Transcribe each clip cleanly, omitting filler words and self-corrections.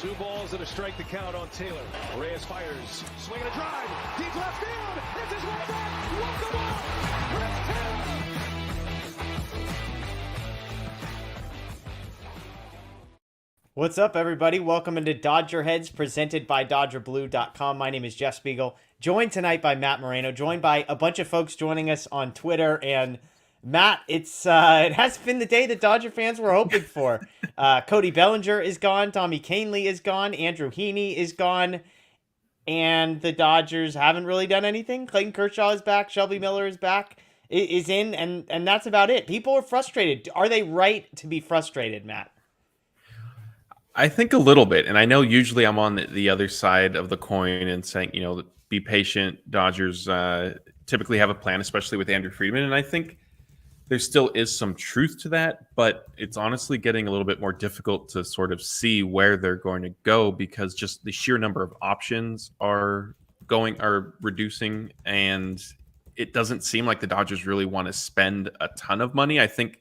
Two balls and a strike to count on Taylor. Reyes fires, swing and a drive, deep left field. It's his way back. Walk the ball. Chris Taylor. What's up, everybody? Welcome into DodgerHeads, presented by DodgerBlue.com. My name is Jeff Spiegel, joined tonight by Matt Moreno, joined by a bunch of folks joining us on Twitter. And Matt, it has been the day that Dodger fans were hoping for. Cody Bellinger is gone, Tommy Kahnle is gone, Andrew Heaney is gone, and the Dodgers haven't really done anything. Clayton Kershaw is back, Shelby Miller is back, is in, and that's about it. People are frustrated. Are they right to be frustrated, Matt? I think a little bit, and I know usually I'm on the other side of the coin and saying, be patient. Dodgers typically have a plan, especially with Andrew Friedman, and I think there still is some truth to that, but it's honestly getting a little bit more difficult to sort of see where they're going to go because just the sheer number of options are reducing, and it doesn't seem like the Dodgers really want to spend a ton of money. I think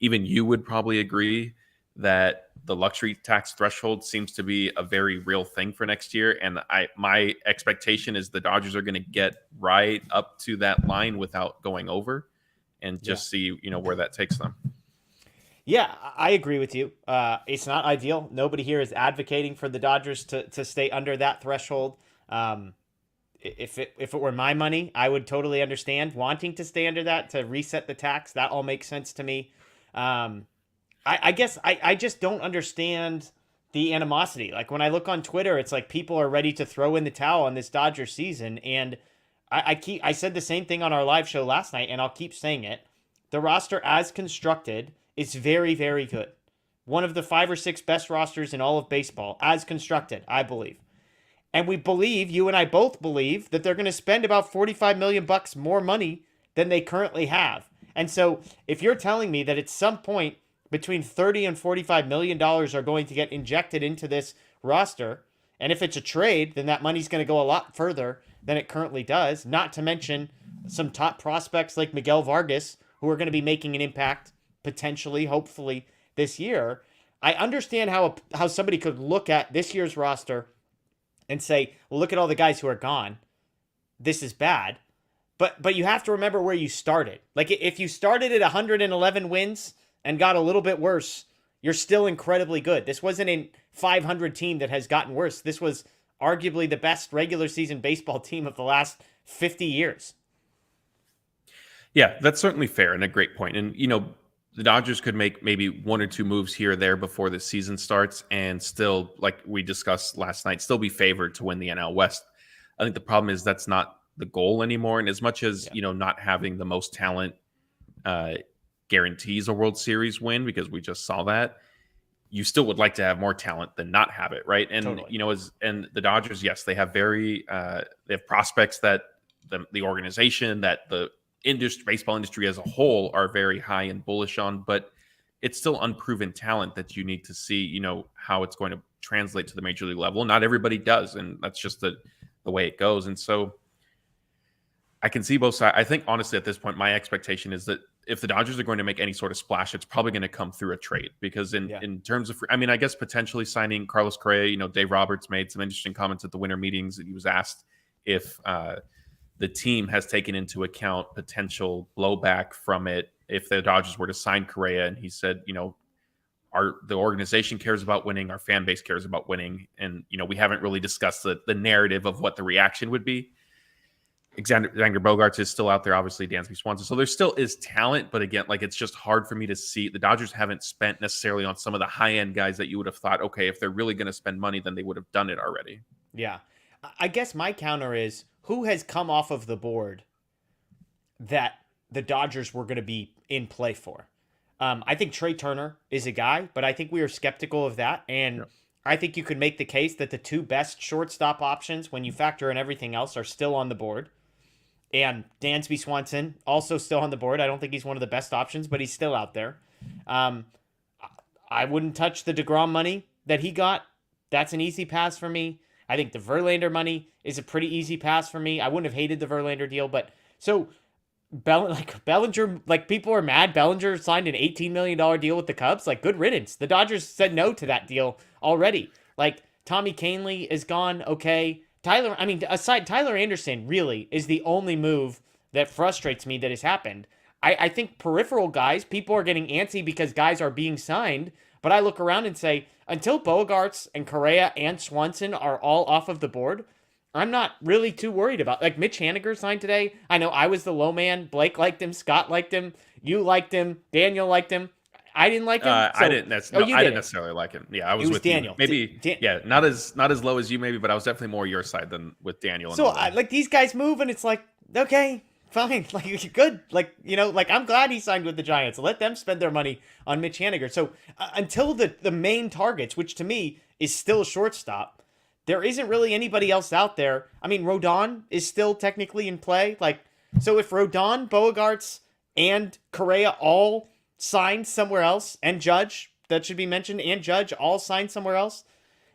even you would probably agree that the luxury tax threshold seems to be a very real thing for next year. And my expectation is the Dodgers are going to get right up to that line without going over and just see, where that takes them. Yeah, I agree with you. It's not ideal. Nobody here is advocating for the Dodgers to stay under that threshold. If it were my money, I would totally understand wanting to stay under that to reset the tax. That all makes sense to me. I guess I just don't understand the animosity. Like when I look on Twitter, it's like people are ready to throw in the towel on this Dodger season. And I said the same thing on our live show last night, and I'll keep saying it. The roster as constructed is very, very good. One of the 5 or 6 best rosters in all of baseball as constructed, I believe. And we believe, you and I both believe, that they're going to spend about $45 million more money than they currently have. And so if you're telling me that at some point between $30 and $45 million are going to get injected into this roster, and if it's a trade, then that money's going to go a lot further than it currently does, not to mention some top prospects like Miguel Vargas, who are going to be making an impact potentially, hopefully, this year. I understand how somebody could look at this year's roster and say, well, look at all the guys who are gone. This is bad. But you have to remember where you started. Like, if you started at 111 wins and got a little bit worse, you're still incredibly good. This wasn't a 500 team that has gotten worse. This was arguably the best regular season baseball team of the last 50 years. Yeah, that's certainly fair and a great point. And, the Dodgers could make maybe 1 or 2 moves here or there before the season starts and still, like we discussed last night, still be favored to win the NL West. I think the problem is that's not the goal anymore. And as much as, not having the most talent guarantees a World Series win, because we just saw that, you still would like to have more talent than not have it, right? And totally. And the Dodgers, yes, they have they have prospects that the organization, that the baseball industry as a whole are very high and bullish on, but it's still unproven talent that you need to see, how it's going to translate to the major league level. Not everybody does, and that's just the way it goes. And so I can see both sides. I think honestly at this point, my expectation is that if the Dodgers are going to make any sort of splash, it's probably going to come through a trade, because in terms of, I guess potentially signing Carlos Correa, Dave Roberts made some interesting comments at the winter meetings, and he was asked if the team has taken into account potential blowback from it if the Dodgers were to sign Correa. And he said, the organization cares about winning, our fan base cares about winning. And, we haven't really discussed the narrative of what the reaction would be. Xander Bogaerts is still out there, obviously, Dansby Swanson. So there still is talent, but again, it's just hard for me to see. The Dodgers haven't spent necessarily on some of the high-end guys that you would have thought, okay, if they're really going to spend money, then they would have done it already. Yeah. I guess my counter is, who has come off of the board that the Dodgers were going to be in play for? I think Trey Turner is a guy, but I think we are skeptical of that. And I think you could make the case that the 2 best shortstop options, when you factor in everything else, are still on the board. And Dansby Swanson, also still on the board. I don't think he's one of the best options, but he's still out there. I wouldn't touch the DeGrom money that he got. That's an easy pass for me. I think the Verlander money is a pretty easy pass for me. I wouldn't have hated the Verlander deal, but so Bellinger, people are mad. Bellinger signed an $18 million deal with the Cubs. Good riddance. The Dodgers said no to that deal already. Tommy Kahnle is gone. Okay. Tyler Anderson really is the only move that frustrates me that has happened. I think peripheral guys, people are getting antsy because guys are being signed, but I look around and say, until Bogarts and Correa and Swanson are all off of the board, I'm not really too worried about. Like, Mitch Haniger signed today. I know I was the low man. Blake liked him. Scott liked him. You liked him. Daniel liked him. I didn't like him. I didn't necessarily like him. Yeah, I was with Daniel. You. Maybe not as low as you maybe, but I was definitely more your side than with Daniel. So like these guys move and it's like, okay, fine, like good, like I'm glad he signed with the Giants. Let them spend their money on Mitch Haniger. So until the main targets, which to me is still shortstop, there isn't really anybody else out there. I mean, Rodon is still technically in play. Like, so if Rodon, Bogarts, and Correa all signed somewhere else, and Judge, that should be mentioned, and Judge all signed somewhere else,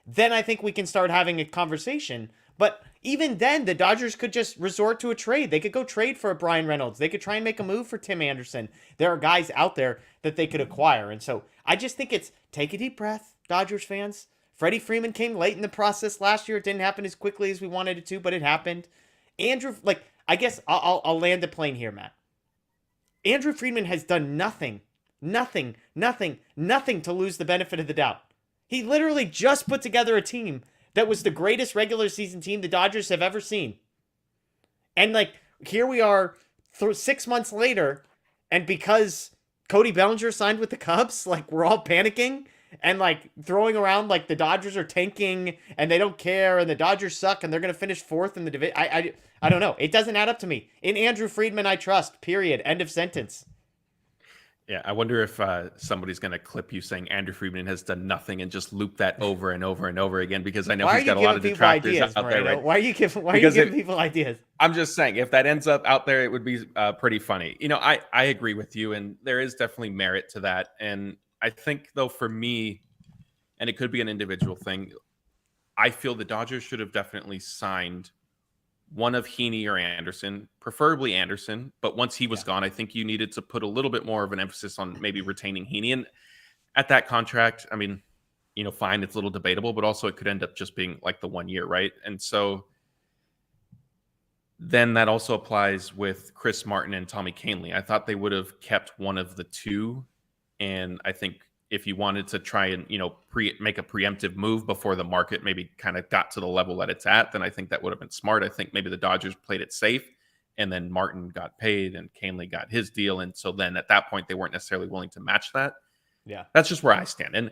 then I think we can start having a conversation. But even then, the Dodgers could just resort to a trade. They could go trade for a Brian Reynolds. They could try and make a move for Tim Anderson. There are guys out there that they could acquire. And so I just think it's take a deep breath, Dodgers fans. Freddie Freeman came late in the process last year. It didn't happen as quickly as we wanted it to, but it happened. Andrew, I guess I'll land the plane here, Matt. Andrew Friedman has done nothing to lose the benefit of the doubt. He literally just put together a team that was the greatest regular season team the Dodgers have ever seen. And here we are 6 months later, and because Cody Bellinger signed with the Cubs, we're all panicking and throwing around the Dodgers are tanking and they don't care and the Dodgers suck and they're going to finish fourth in the division. I don't know. It doesn't add up to me. In Andrew Friedman, I trust. Period. End of sentence. Yeah, I wonder if somebody's going to clip you saying Andrew Friedman has done nothing and just loop that over and over and over again, because I know he's got a lot of detractors out there. Right? Why are you giving people ideas? I'm just saying, if that ends up out there, it would be pretty funny. I agree with you, and there is definitely merit to that. And I think, though, for me, and it could be an individual thing, I feel the Dodgers should have definitely signed one of Heaney or Anderson, preferably Anderson. But once he was gone, I think you needed to put a little bit more of an emphasis on maybe retaining Heaney. And at that contract, I mean, fine, it's a little debatable, but also it could end up just being the 1 year, right? And so then that also applies with Chris Martin and Tommy Kahnle. I thought they would have kept one of the two. And I think if you wanted to try and, make a preemptive move before the market maybe kind of got to the level that it's at, then I think that would have been smart. I think maybe the Dodgers played it safe, and then Martin got paid and Kahnle got his deal. And so then at that point, they weren't necessarily willing to match that. Yeah. That's just where I stand. And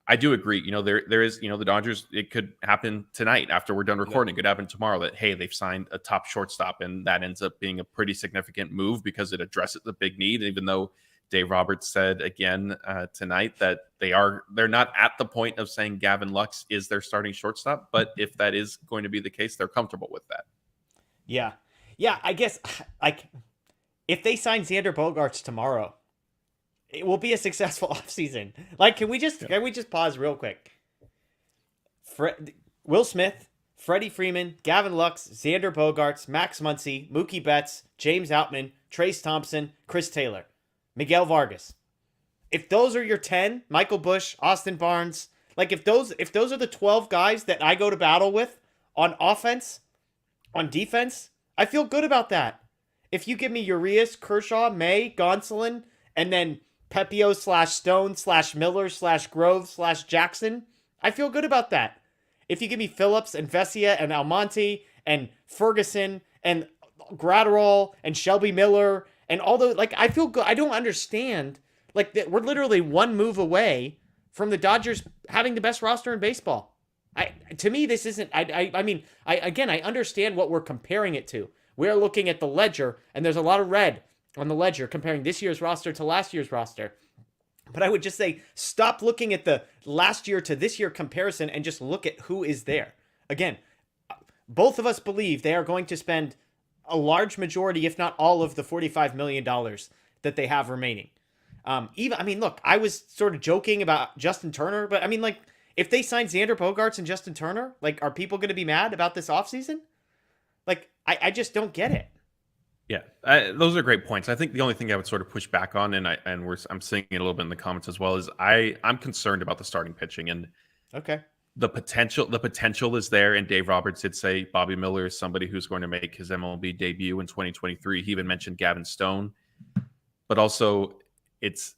I do agree, there is, the Dodgers, it could happen tonight after we're done recording. It could happen tomorrow that, hey, they've signed a top shortstop, and that ends up being a pretty significant move because it addresses the big need, even though Dave Roberts said again tonight that they're not at the point of saying Gavin Lux is their starting shortstop, but if that is going to be the case, they're comfortable with that. Yeah. I guess if they sign Xander Bogaerts tomorrow, it will be a successful offseason. Can we just pause real quick? Will Smith, Freddie Freeman, Gavin Lux, Xander Bogaerts, Max Muncy, Mookie Betts, James Outman, Trace Thompson, Chris Taylor, Miguel Vargas. If those are your 10, Michael Busch, Austin Barnes, if those are the 12 guys that I go to battle with on offense, on defense, I feel good about that. If you give me Urias, Kershaw, May, Gonsolin, and then Pepio /Stone /Miller /Grove /Jackson, I feel good about that. If you give me Phillips and Vesia and Almonte and Ferguson and Gratterall and Shelby Miller and all those, I feel good. I don't understand. That we're literally one move away from the Dodgers having the best roster in baseball. To me, this isn't. I mean, I understand what we're comparing it to. We're looking at the ledger, and there's a lot of red on the ledger comparing this year's roster to last year's roster. But I would just say, stop looking at the last year to this year comparison and just look at who is there. Again, both of us believe they are going to spend a large majority, if not all, of the $45 million that they have remaining. Look, I was sort of joking about Justin Turner, but if they sign Xander Bogaerts and Justin Turner, are people going to be mad about this offseason? I just don't get it. Yeah, those are great points. I think the only thing I would sort of push back on, I'm seeing it a little bit in the comments as well, is I'm concerned about the starting pitching. And okay, the potential is there, and Dave Roberts did say Bobby Miller is somebody who's going to make his MLB debut in 2023. He even mentioned Gavin Stone, but also it's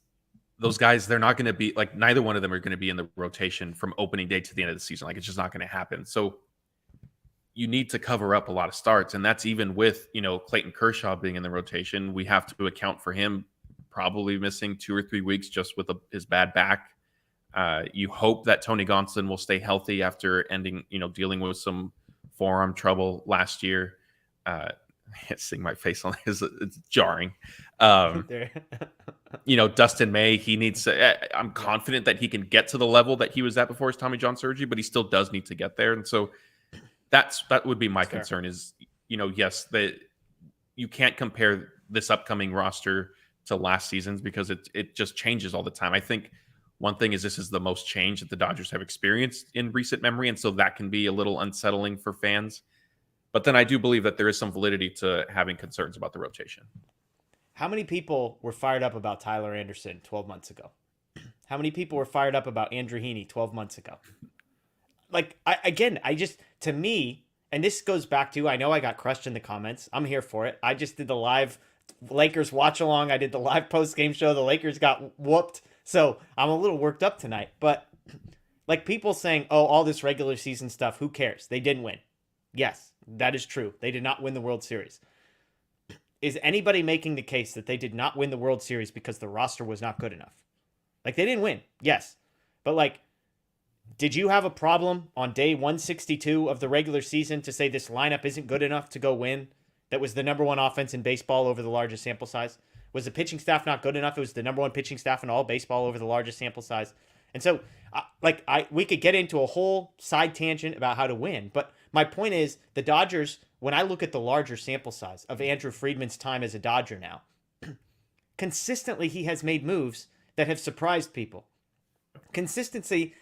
those guys. They're not going to be like, neither one of them are going to be in the rotation from opening day to the end of the season. Like, it's just not going to happen. So you need to cover up a lot of starts, and that's even with Clayton Kershaw being in the rotation. We have to account for him probably missing 2 or 3 weeks just with his bad back. You hope that Tony Gonsolin will stay healthy after dealing with some forearm trouble last year. Seeing my face on it, it's jarring. Dustin May, he needs to, I'm confident that he can get to the level that he was at before his Tommy John surgery, but he still does need to get there. And so that would be my concern is, yes, that you can't compare this upcoming roster to last season's because it just changes all the time. I think one thing is this is the most change that the Dodgers have experienced in recent memory, and so that can be a little unsettling for fans. But then I do believe that there is some validity to having concerns about the rotation. How many people were fired up about Tyler Anderson 12 months ago? How many people were fired up about Andrew Heaney 12 months ago? Like, to me, and this goes back to, I know I got crushed in the comments. I'm here for it. I just did the live Lakers watch along. I did the live post-game show. The Lakers got whooped. So I'm a little worked up tonight. But like people saying, oh, all this regular season stuff, who cares? They didn't win. Yes, that is true. They did not win the World Series. Is anybody making the case that they did not win the World Series because the roster was not good enough? Like, they didn't win. Yes. But like, did you have a problem on day 162 of the regular season to say this lineup isn't good enough to go win? That was the number one offense in baseball over the largest sample size. Was the pitching staff not good enough? It was the number one pitching staff in all baseball over the largest sample size. And so, we could get into a whole side tangent about how to win. But my point is, the Dodgers, when I look at the larger sample size of Andrew Friedman's time as a Dodger now, consistently he has made moves that have surprised people. Consistently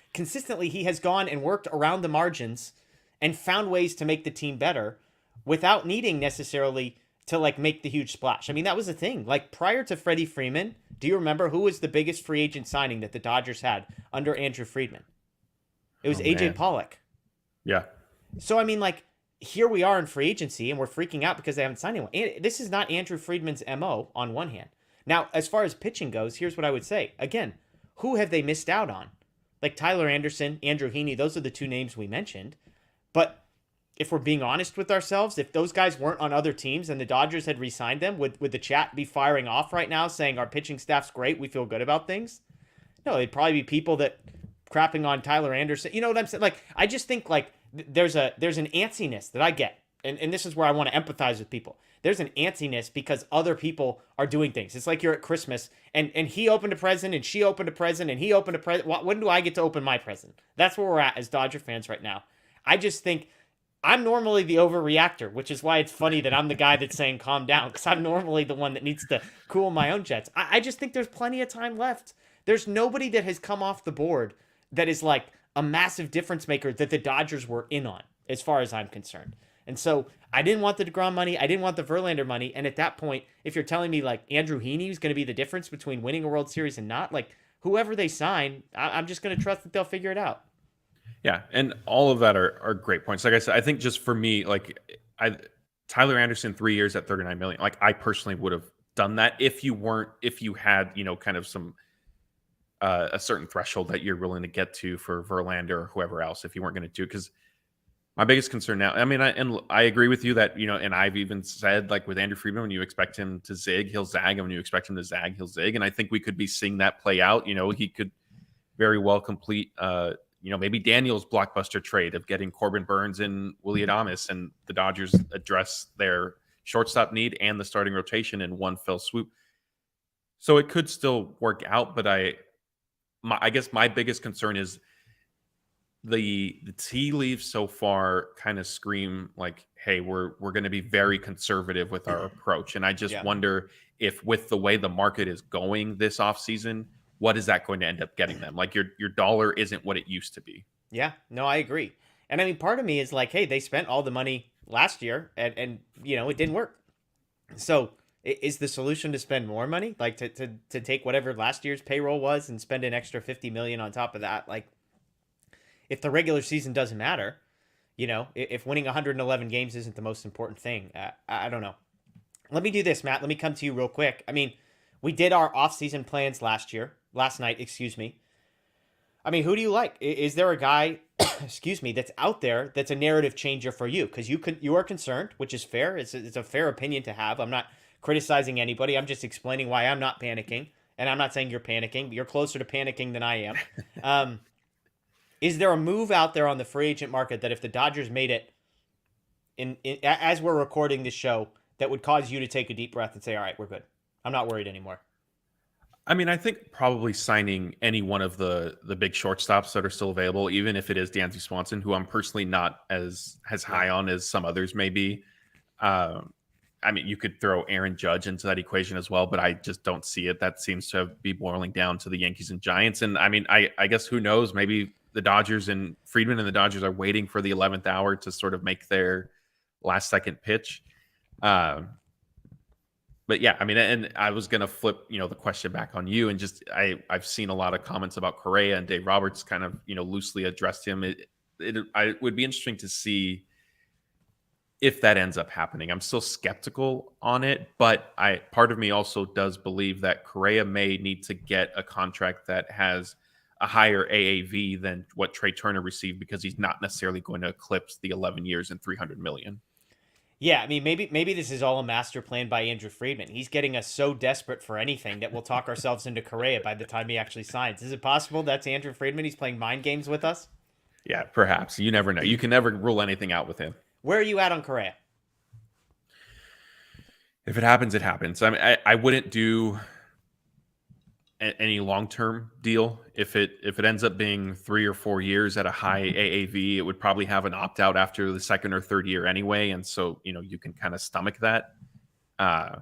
he has gone and worked around the margins and found ways to make the team better without needing necessarily to like make the huge splash. I mean, that was the thing. Like, prior to Freddie Freeman, do you remember who was the biggest free agent signing that the Dodgers had under Andrew Friedman? It was AJ Pollock. Yeah. So, I mean, like, here we are in free agency and we're freaking out because they haven't signed anyone. And this is not Andrew Friedman's MO on one hand. Now, as far as pitching goes, here's what I would say. Again, who have they missed out on? Like Tyler Anderson, Andrew Heaney, those are the two names we mentioned. But if we're being honest with ourselves, if those guys weren't on other teams and the Dodgers had re-signed them, would the chat be firing off right now saying our pitching staff's great, we feel good about things? No, it'd probably be people that crapping on Tyler Anderson. You know what I'm saying? Like, I just think like there's an antsiness that I get. And this is where I want to empathize with people. There's an antsiness because other people are doing things. It's like you're at Christmas and he opened a present and she opened a present and he opened a present. When do I get to open my present? That's where we're at as Dodger fans right now. I just think I'm normally the overreactor, which is why it's funny that I'm the guy that's saying calm down, because I'm normally the one that needs to cool my own jets. I just think there's plenty of time left. There's nobody that has come off the board that is like a massive difference maker that the Dodgers were in on, as far as I'm concerned. And so I didn't want the DeGrom money. I didn't want the Verlander money. And at that point, if you're telling me like Andrew Heaney is going to be the difference between winning a World Series and not, like whoever they sign, I'm just going to trust that they'll figure it out. Yeah, and all of that are great points. Like I said, I think just for me, like Tyler Anderson, 3 years at $39 million. Like, I personally would have done that if you had, kind of some a certain threshold that you're willing to get to for Verlander or whoever else if you weren't going to do. Because my biggest concern now, I mean, I agree with you that, and I've even said, like with Andrew Friedman, when you expect him to zig, he'll zag, and when you expect him to zag, he'll zig. And I think we could be seeing that play out. He could very well complete maybe Daniel's blockbuster trade of getting Corbin Burns and Willie Adames, and the Dodgers address their shortstop need and the starting rotation in one fell swoop. So it could still work out, but I guess my biggest concern is the tea leaves so far kind of scream like, hey, we're going to be very conservative with our approach. And I just wonder if with the way the market is going this offseason, what is that going to end up getting them? Like your dollar isn't what it used to be. Yeah, no, I agree. And I mean, part of me is like, hey, they spent all the money last year and it didn't work. So is the solution to spend more money? Like to take whatever last year's payroll was and spend an extra $50 million on top of that? Like, if the regular season doesn't matter, if winning 111 games isn't the most important thing, I don't know. Let me do this, Matt. Let me come to you real quick. I mean, we did our offseason plans last night, excuse me. I mean, who do you like? Is there a guy, excuse me, that's out there that's a narrative changer for you? Because you are concerned, which is fair. It's a fair opinion to have. I'm not criticizing anybody. I'm just explaining why I'm not panicking. And I'm not saying you're panicking. You're closer to panicking than I am. Is there a move out there on the free agent market that if the Dodgers made it as we're recording this show, that would cause you to take a deep breath and say, all right, we're good. I'm not worried anymore. I mean, I think probably signing any one of the big shortstops that are still available, even if it is Dansby Swanson, who I'm personally not as high on as some others may be. I mean, you could throw Aaron Judge into that equation as well, but I just don't see it. That seems to be boiling down to the Yankees and Giants. And I mean, I guess who knows? Maybe the Dodgers and Friedman and the Dodgers are waiting for the 11th hour to sort of make their last second pitch. But yeah, I mean, and I was going to flip, the question back on you, and just I've seen a lot of comments about Correa, and Dave Roberts kind of, loosely addressed him. It would be interesting to see if that ends up happening. I'm still skeptical on it, but part of me also does believe that Correa may need to get a contract that has a higher AAV than what Trey Turner received, because he's not necessarily going to eclipse the 11 years and $300 million. Yeah, I mean, maybe this is all a master plan by Andrew Friedman. He's getting us so desperate for anything that we'll talk ourselves into Correa by the time he actually signs. Is it possible that's Andrew Friedman? He's playing mind games with us? Yeah, perhaps. You never know. You can never rule anything out with him. Where are you at on Correa? If it happens, it happens. I mean, I wouldn't do any long-term deal. If it ends up being 3 or 4 years at a high AAV, it would probably have an opt-out after the second or third year anyway. And so, you can kind of stomach that. I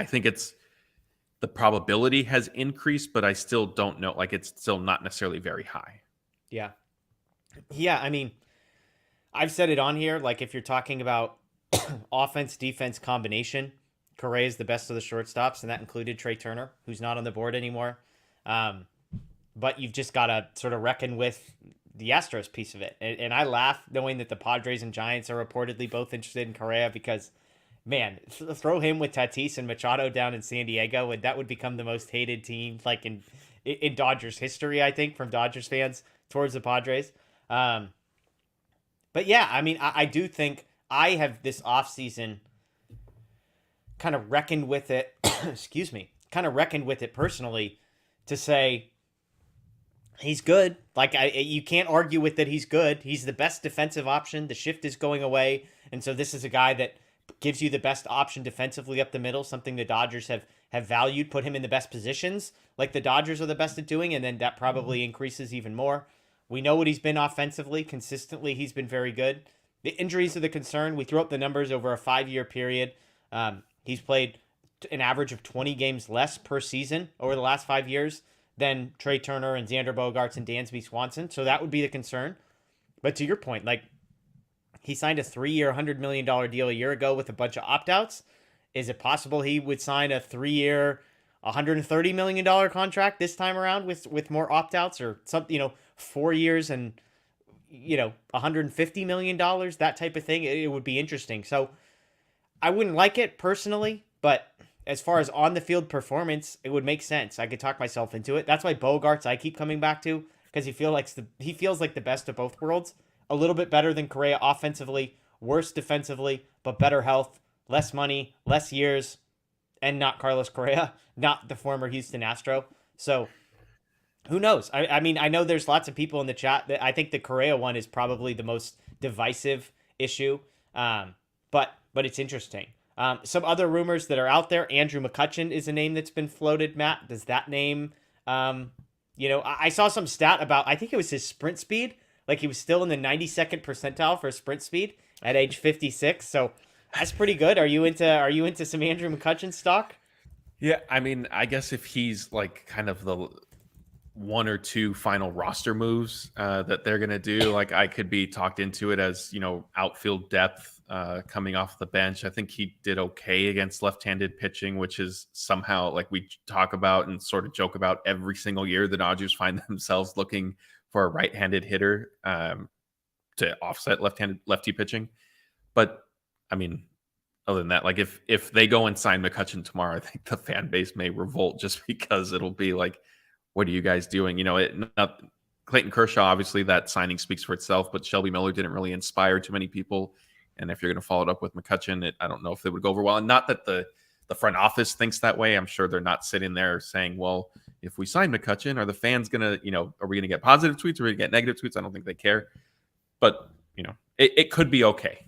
think the probability has increased, but I still don't know. Like, it's still not necessarily very high. Yeah. Yeah. I mean, I've said it on here. Like, if you're talking about offense, defense combination, Correa is the best of the shortstops, and that included Trey Turner, who's not on the board anymore. But you've just got to sort of reckon with the Astros piece of it. And I laugh knowing that the Padres and Giants are reportedly both interested in Correa, because, man, throw him with Tatis and Machado down in San Diego, and that would become the most hated team like in Dodgers history, I think, from Dodgers fans towards the Padres. But yeah, I mean, I do think I have this offseason kind of reckoned with it, kind of reckoned with it personally to say he's good. Like, you can't argue with that he's good. He's the best defensive option. The shift is going away. And so this is a guy that gives you the best option defensively up the middle, something the Dodgers have valued, put him in the best positions like the Dodgers are the best at doing. And then that probably increases even more. We know what he's been offensively. Consistently, he's been very good. The injuries are the concern. We threw up the numbers over a 5-year period. He's played an average of 20 games less per season over the last 5 years than Trey Turner and Xander Bogaerts and Dansby Swanson. So that would be the concern. But to your point, like, he signed a 3-year, $100 million deal a year ago with a bunch of opt-outs. Is it possible he would sign a 3-year, $130 million contract this time around with more opt-outs, or something, 4 years and, $150 million, that type of thing? It would be interesting. So I wouldn't like it personally, but as far as on the field performance, it would make sense. I could talk myself into it. That's why Bogaerts I keep coming back to, because he feels like the best of both worlds. A little bit better than Correa offensively, worse defensively, but better health, less money, less years, and not Carlos Correa, not the former Houston Astro. So who knows? I mean, I know there's lots of people in the chat that I think the Correa one is probably the most divisive issue. But it's interesting. Some other rumors that are out there. Andrew McCutchen is a name that's been floated. Matt, does that name, I saw some stat about, I think it was his sprint speed. Like, he was still in the 92nd percentile for sprint speed at age 56. So that's pretty good. Are you into some Andrew McCutchen stock? Yeah. I mean, I guess if he's like kind of the 1 or 2 final roster moves that they're going to do, like, I could be talked into it as, outfield depth coming off the bench. I think he did okay against left-handed pitching, which is somehow, like we talk about and sort of joke about every single year, the Dodgers find themselves looking for a right-handed hitter to offset lefty pitching. But I mean, other than that, like if they go and sign McCutchen tomorrow, I think the fan base may revolt just because it'll be like, what are you guys doing? Clayton Kershaw, obviously that signing speaks for itself, but Shelby Miller didn't really inspire too many people. And if you're going to follow it up with McCutchen, I don't know if it would go over well. And not that the front office thinks that way. I'm sure they're not sitting there saying, well, if we sign McCutchen, are the fans going to, are we going to get positive tweets or are we going to get negative tweets? I don't think they care. But, it could be okay.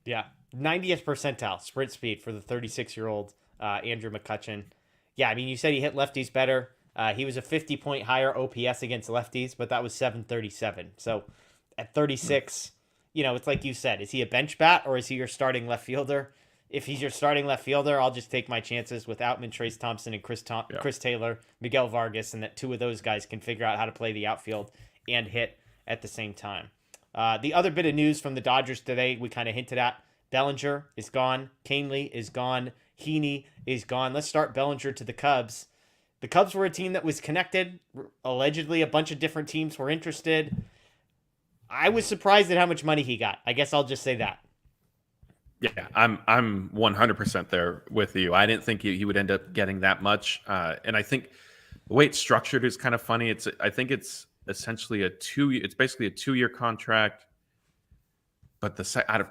Yeah. 90th percentile sprint speed for the 36-year-old Andrew McCutchen. Yeah, I mean, you said he hit lefties better. He was a 50-point higher OPS against lefties, but that was 737. So at 36, it's like you said, is he a bench bat or is he your starting left fielder? If he's your starting left fielder, I'll just take my chances with Outman, Trace Thompson, and Chris Taylor, Miguel Vargas, and that two of those guys can figure out how to play the outfield and hit at the same time. The other bit of news from the Dodgers today, we kind of hinted at, Bellinger is gone. Kahnle is gone. Heaney is gone. Let's start Bellinger to the Cubs. The Cubs were a team that was connected. Allegedly, a bunch of different teams were interested. I was surprised at how much money he got. I guess I'll just say that. Yeah, I'm 100% there with you. I didn't think he would end up getting that much. And I think the way it's structured is kind of funny. I think it's essentially it's basically a 2-year contract. But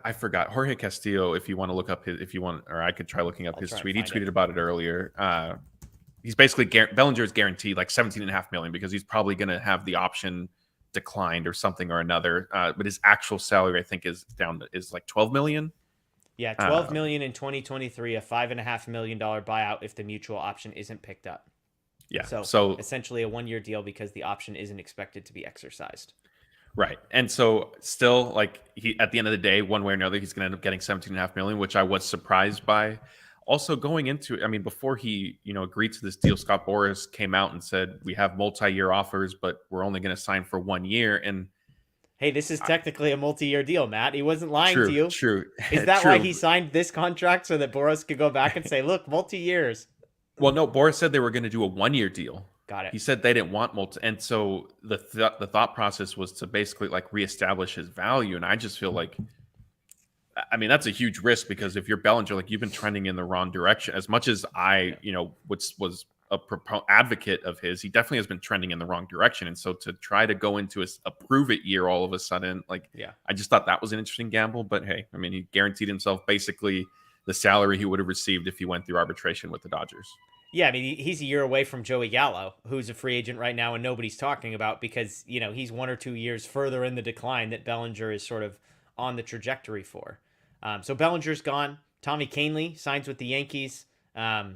I forgot Jorge Castillo. If you want to look up or I could try looking up his tweet. He tweeted about it earlier. He's basically Bellinger is guaranteed like $17.5 million because he's probably going to have the option declined or something or another. But his actual salary, I think, is like $12 million. Yeah, $12 million in 2023, a $5.5 million buyout if the mutual option isn't picked up. Yeah, so essentially a 1-year deal because the option isn't expected to be exercised. Right. And so still, like, he at the end of the day, one way or another, he's going to end up getting $17.5 million, which I was surprised by. Also going into it, I mean, before he, agreed to this deal, Scott Boras came out and said, we have multi-year offers, but we're only going to sign for 1 year. And hey, this is technically a multi-year deal, Matt. He wasn't lying to you. True. Is that why he signed this contract so that Boras could go back and say, look, multi-years? Well, no, Boras said they were going to do a 1-year deal. Got it. He said they didn't want multi, and so the thought process was to basically like reestablish his value. And I just feel like, I mean, that's a huge risk because if you're Bellinger, like you've been trending in the wrong direction. As much as I, was a advocate of his, he definitely has been trending in the wrong direction. And so to try to go into a prove it year all of a sudden, like, yeah, I just thought that was an interesting gamble. But hey, I mean, he guaranteed himself basically the salary he would have received if he went through arbitration with the Dodgers. Yeah, I mean, he's a year away from Joey Gallo, who's a free agent right now and nobody's talking about because, he's 1 or 2 years further in the decline that Bellinger is sort of on the trajectory for. So Bellinger's gone. Tommy Kahnle signs with the Yankees. I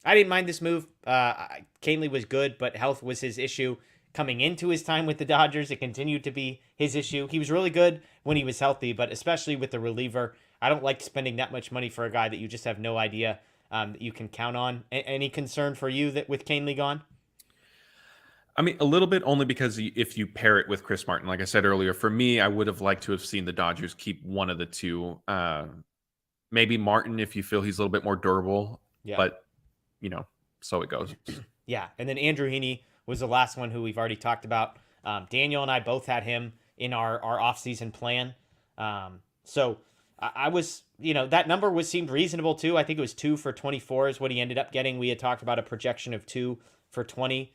didn't mind this move. Kahnle was good, but health was his issue. Coming into his time with the Dodgers, it continued to be his issue. He was really good when he was healthy, but especially with the reliever, I don't like spending that much money for a guy that you just have no idea that you can count on. Any concern for you that with Kahnle gone? I mean, a little bit only because if you pair it with Chris Martin, like I said earlier, for me, I would have liked to have seen the Dodgers keep one of the two. Maybe Martin if you feel he's a little bit more durable, but, so it goes. Yeah, and then Andrew Heaney was the last one who we've already talked about. Daniel and I both had him in our offseason plan. So I was, that number seemed reasonable too. I think it was 2 for 24 is what he ended up getting. We had talked about a projection of 2 for 20.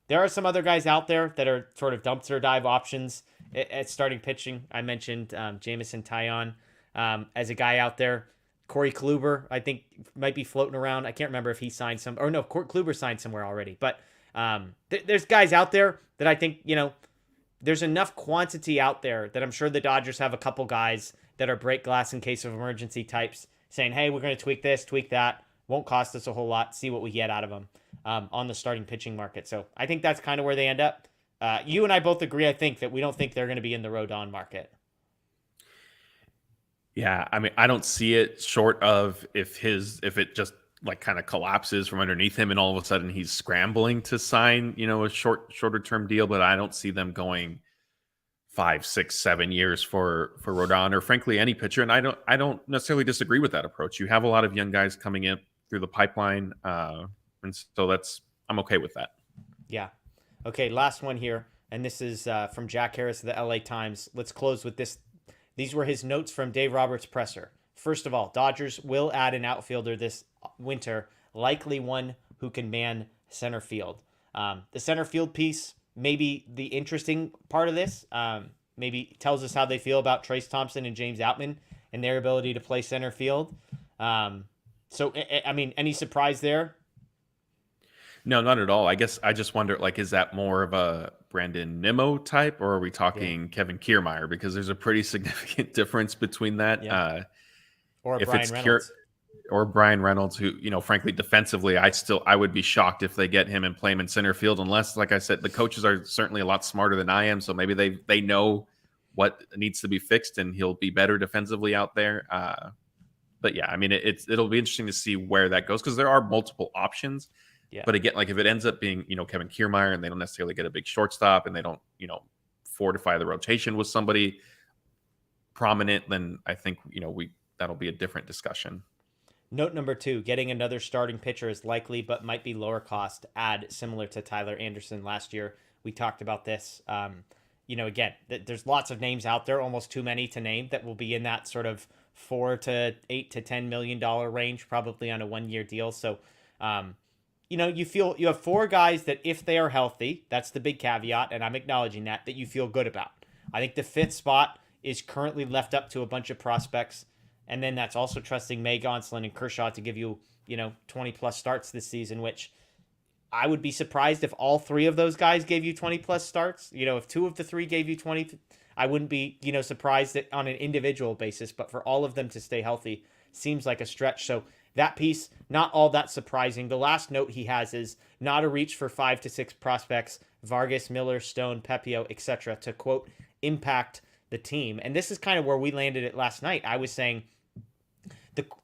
There are some other guys out there that are sort of dumpster dive options at starting pitching. I mentioned Jamison Taillon as a guy out there. Corey Kluber, I think, might be floating around. I can't remember if he signed Kluber signed somewhere already. But there's guys out there that I think, there's enough quantity out there that I'm sure the Dodgers have a couple guys that are break glass in case of emergency types saying, hey, we're going to tweak this, tweak that. Won't cost us a whole lot. See what we get out of them on the starting pitching market. So I think that's kind of where they end up. You and I both agree, I think, that we don't think they're going to be in the Rodon market. Yeah, I mean, I don't see it short of if it just like kind of collapses from underneath him and all of a sudden he's scrambling to sign, a shorter term deal. But I don't see them going 5, 6, 7 years for Rodon or frankly any pitcher. And I don't necessarily disagree with that approach. You have a lot of young guys coming in through the pipeline, and so I'm okay with that. Yeah. Okay, last one here. and this is from Jack Harris of the LA Times. Let's close with this. These were his notes from Dave Roberts' presser. First of all, Dodgers will add an outfielder this winter, likely one who can man center field. The center field piece, maybe the interesting part of this, maybe tells us how they feel about Trace Thompson and James Outman and their ability to play center field. So, I mean, any surprise there? No, not at all. I guess I just wonder, like, is that more of a Brandon Nimmo type, or are we talking Kevin Kiermaier? Because there's a pretty significant difference between that. Yeah. Or if Brian it's Reynolds. Or Brian Reynolds, who, frankly, defensively, I would be shocked if they get him and play him in center field, unless, like I said, the coaches are certainly a lot smarter than I am. So maybe they know what needs to be fixed, and he'll be better defensively out there. But yeah, I mean, it'll be interesting to see where that goes, because there are multiple options. Yeah. But again, like if it ends up being, Kevin Kiermaier, and they don't necessarily get a big shortstop, and they don't, fortify the rotation with somebody prominent, then I think, that'll be a different discussion. Note number 2, getting another starting pitcher is likely, but might be lower cost add, similar to Tyler Anderson last year. We talked about this. Again, there's lots of names out there, almost too many to name, that will be in that sort of $4 to $8 to $10 million range, probably on a 1-year deal. So, you have 4 guys that, if they are healthy, that's the big caveat, and I'm acknowledging that you feel good about. I think the 5th spot is currently left up to a bunch of prospects, and then that's also trusting May, Gonsolin, and Kershaw to give you, 20-plus starts this season, which I would be surprised if all 3 of those guys gave you 20-plus starts. If 2 of the 3 gave you 20, I wouldn't be, surprised on an individual basis, but for all of them to stay healthy seems like a stretch. So that piece, not all that surprising. The last note he has is not a reach for 5 to 6 prospects, Vargas, Miller, Stone, Pepio, etc., to, quote, impact the team. And this is kind of where we landed it last night. I was saying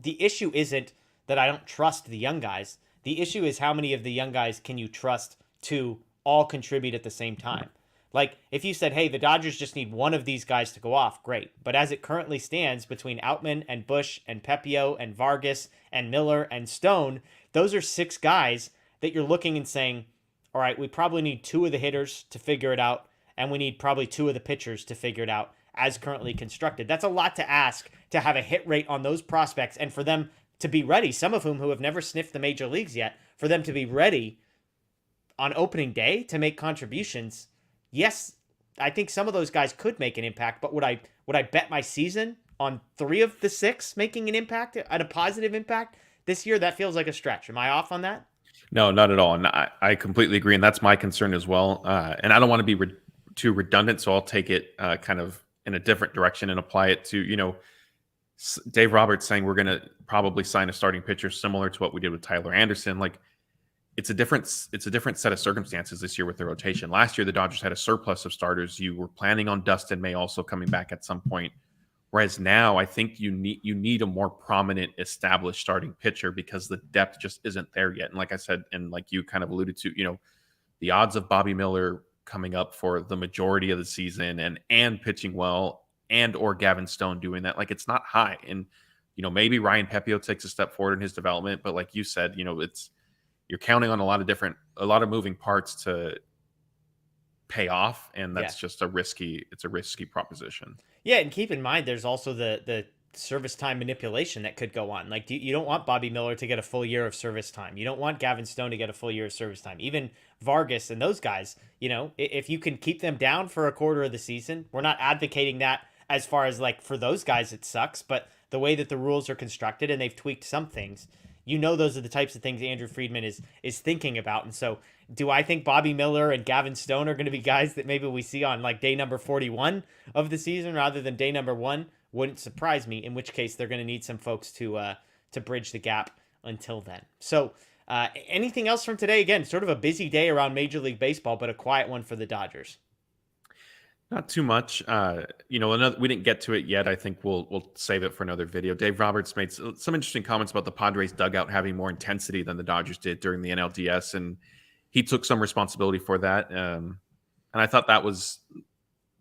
the issue isn't that I don't trust the young guys. The issue is how many of the young guys can you trust to all contribute at the same time? Like, if you said, hey, the Dodgers just need one of these guys to go off, great. But as it currently stands, between Outman and Bush and Pepio and Vargas and Miller and Stone, those are 6 guys that you're looking and saying, all right, we probably need 2 of the hitters to figure it out, and we need probably 2 of the pitchers to figure it out as currently constructed. That's a lot to ask, to have a hit rate on those prospects, and for them to be ready, some of whom who have never sniffed the major leagues yet, for them to be ready on opening day to make contributions. Yes, I think some of those guys could make an impact, but would I bet my season on 3 of the 6 making an impact, at a positive impact this year? That feels like a stretch. Am I off on that? No, not at all. And I completely agree. And that's my concern as well. And I don't want to be too redundant, so I'll take it kind of in a different direction and apply it to, Dave Roberts saying we're going to probably sign a starting pitcher similar to what we did with Tyler Anderson. Like, it's a different set of circumstances this year with the rotation. Last year, the Dodgers had a surplus of starters. You were planning on Dustin May also coming back at some point. Whereas now, I think you need a more prominent, established starting pitcher, because the depth just isn't there yet. And like I said, and like you kind of alluded to, the odds of Bobby Miller coming up for the majority of the season and pitching well, and or Gavin Stone doing that, like, it's not high. And maybe Ryan Pepio takes a step forward in his development, but like you said, you're counting on a lot of moving parts to pay off, and that's just a risky proposition. Yeah, and keep in mind, there's also the service time manipulation that could go on. Like, you don't want Bobby Miller to get a full year of service time. You don't want Gavin Stone to get a full year of service time. Even Vargas and those guys, if you can keep them down for a quarter of the season, we're not advocating that as far as, like, for those guys it sucks, but the way that the rules are constructed, and they've tweaked some things, those are the types of things Andrew Friedman is thinking about. And so, do I think Bobby Miller and Gavin Stone are going to be guys that maybe we see on, like, day number 41 of the season rather than day number 1? Wouldn't surprise me, in which case they're going to need some folks to bridge the gap until then. So, anything else from today? Again, sort of a busy day around Major League Baseball, but a quiet one for the Dodgers. Not too much. We didn't get to it yet. I think we'll save it for another video. Dave Roberts made some interesting comments about the Padres dugout having more intensity than the Dodgers did during the NLDS, and he took some responsibility for that. And I thought that was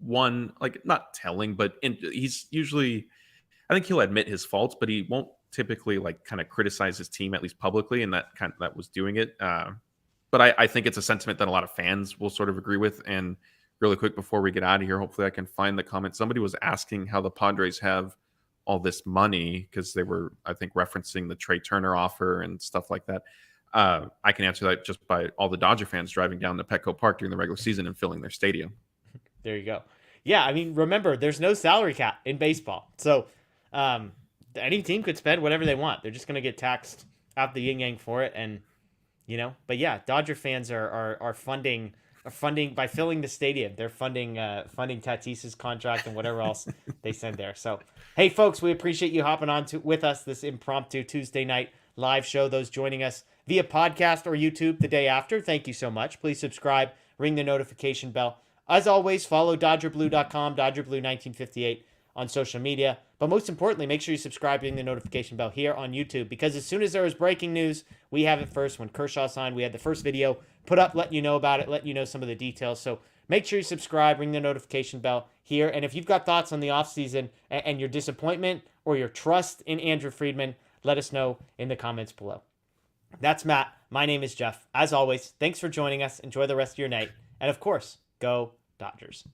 one, like, not telling, but he's usually, I think he'll admit his faults, but he won't typically, like, kind of criticize his team, at least publicly, and that was doing it. But I think it's a sentiment that a lot of fans will sort of agree with, and really quick before we get out of here, hopefully I can find the comment. Somebody was asking how the Padres have all this money because they were, I think, referencing the Trey Turner offer and stuff like that. I can answer that just by all the Dodger fans driving down to Petco Park during the regular season and filling their stadium. There you go. Yeah, I mean, remember, there's no salary cap in baseball. So any team could spend whatever they want. They're just going to get taxed out the yin-yang for it. And, but yeah, Dodger fans are funding by filling the stadium. They're funding Tatis's contract and whatever else they send there. So, hey, folks, we appreciate you hopping on with us this impromptu Tuesday night live show. Those joining us via podcast or YouTube the day after, thank you so much. Please subscribe, ring the notification bell. As always, follow DodgerBlue.com, DodgerBlue1958 on social media. But most importantly, make sure you subscribe, ring the notification bell here on YouTube, because as soon as there is breaking news, we have it first. When Kershaw signed, we had the first video put up, letting you know about it, letting you know some of the details. So make sure you subscribe, ring the notification bell here. And if you've got thoughts on the offseason and your disappointment or your trust in Andrew Friedman, let us know in the comments below. That's Matt. My name is Jeff. As always, thanks for joining us. Enjoy the rest of your night. And of course, go Dodgers.